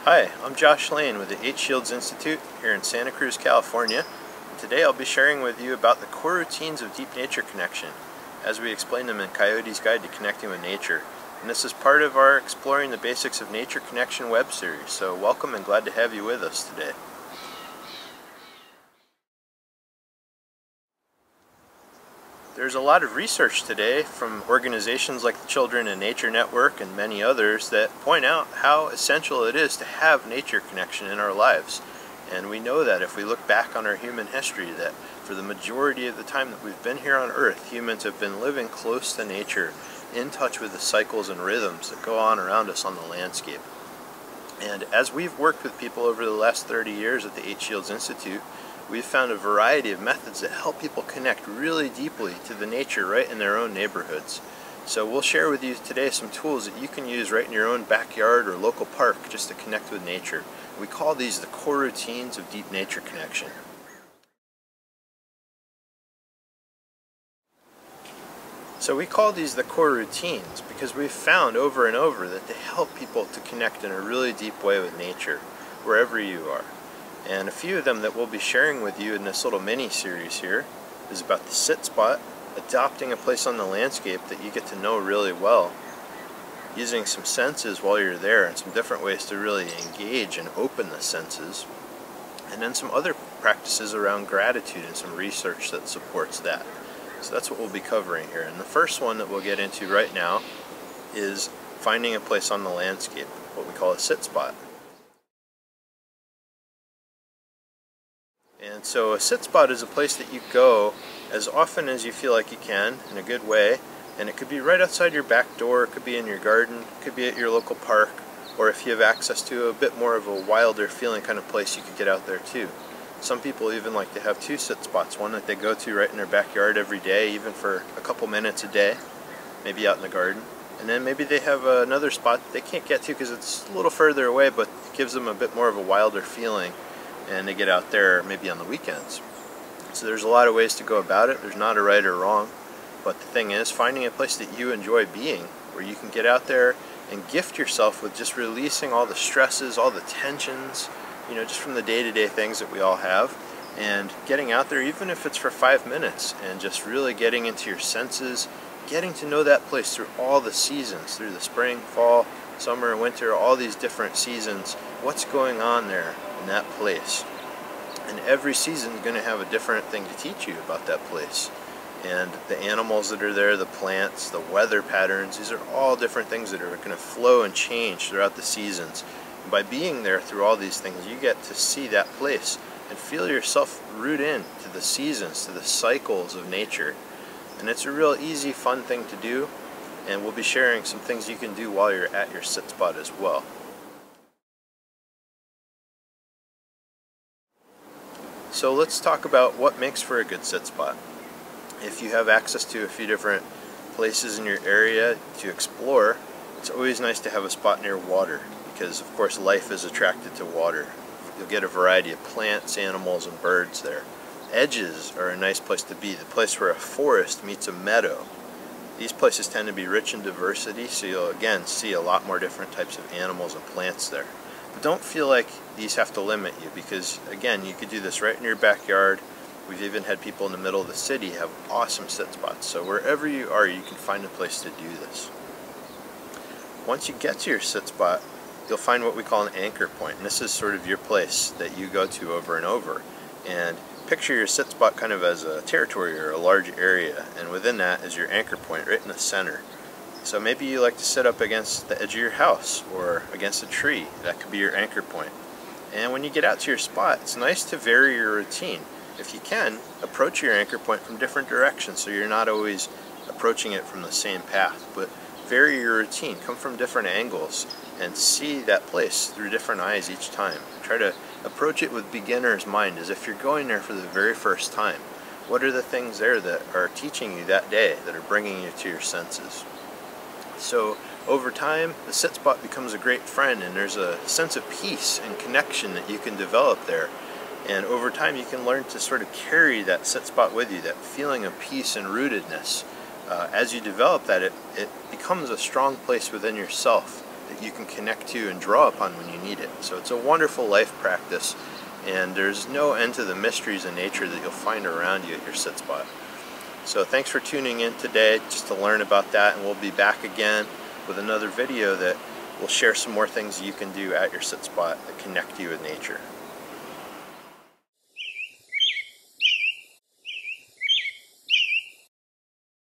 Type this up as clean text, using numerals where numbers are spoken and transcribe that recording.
Hi, I'm Josh Lane with the 8 Shields Institute here in Santa Cruz, California. Today I'll be sharing with you about the core routines of deep nature connection, as we explain them in Coyote's Guide to Connecting with Nature. And this is part of our Exploring the Basics of Nature Connection web series, so welcome and glad to have you with us today. There's a lot of research today from organizations like the Children in Nature Network and many others that point out how essential it is to have nature connection in our lives. And we know that if we look back on our human history, that for the majority of the time that we've been here on Earth, humans have been living close to nature, in touch with the cycles and rhythms that go on around us on the landscape. And as we've worked with people over the last 30 years at the 8 Shields Institute, we've found a variety of methods that help people connect really deeply to the nature right in their own neighborhoods. So we'll share with you today some tools that you can use right in your own backyard or local park just to connect with nature. We call these the core routines of deep nature connection. So we call these the core routines because we've found over and over that they help people to connect in a really deep way with nature, wherever you are. And a few of them that we'll be sharing with you in this little mini-series here is about the sit spot, adopting a place on the landscape that you get to know really well, using some senses while you're there and some different ways to really engage and open the senses, and then some other practices around gratitude and some research that supports that. So that's what we'll be covering here. And the first one that we'll get into right now is finding a place on the landscape, what we call a sit spot. And so a sit spot is a place that you go as often as you feel like you can, in a good way, and it could be right outside your back door, it could be in your garden, it could be at your local park, or if you have access to a bit more of a wilder feeling kind of place, you could get out there too. Some people even like to have two sit spots, one that they go to right in their backyard every day, even for a couple minutes a day, maybe out in the garden, and then maybe they have another spot that they can't get to because it's a little further away, but it gives them a bit more of a wilder feeling, and they get out there maybe on the weekends. So there's a lot of ways to go about it. There's not a right or wrong, but the thing is finding a place that you enjoy being, where you can get out there and gift yourself with just releasing all the stresses, all the tensions, you know, just from the day-to-day things that we all have, and getting out there even if it's for 5 minutes and just really getting into your senses, getting to know that place through all the seasons, through the spring, fall, summer, winter, all these different seasons, what's going on there in that place. And every season is going to have a different thing to teach you about that place. And the animals that are there, the plants, the weather patterns, these are all different things that are going to flow and change throughout the seasons. And by being there through all these things, you get to see that place and feel yourself root in to the seasons, to the cycles of nature. And it's a real easy, fun thing to do. And we'll be sharing some things you can do while you're at your sit spot as well. So let's talk about what makes for a good sit spot. If you have access to a few different places in your area to explore, it's always nice to have a spot near water because of course life is attracted to water. You'll get a variety of plants, animals, and birds there. Edges are a nice place to be, the place where a forest meets a meadow. These places tend to be rich in diversity, so you'll again see a lot more different types of animals and plants there. But don't feel like these have to limit you because, again, you could do this right in your backyard. We've even had people in the middle of the city have awesome sit spots. So wherever you are, you can find a place to do this. Once you get to your sit spot, you'll find what we call an anchor point. And this is sort of your place that you go to over and over. And picture your sit spot kind of as a territory or a large area. And within that is your anchor point right in the center. So maybe you like to sit up against the edge of your house or against a tree. That could be your anchor point. And when you get out to your spot, it's nice to vary your routine. If you can, approach your anchor point from different directions so you're not always approaching it from the same path. But vary your routine. Come from different angles and see that place through different eyes each time. Try to approach it with beginner's mind as if you're going there for the very first time. What are the things there that are teaching you that day, that are bringing you to your senses? So over time, the sit spot becomes a great friend, and there's a sense of peace and connection that you can develop there. And over time, you can learn to sort of carry that sit spot with you, that feeling of peace and rootedness. As you develop that, it becomes a strong place within yourself that you can connect to and draw upon when you need it. So it's a wonderful life practice, and there's no end to the mysteries in nature that you'll find around you at your sit spot. So thanks for tuning in today just to learn about that, and we'll be back again with another video that will share some more things you can do at your sit spot that connect you with nature.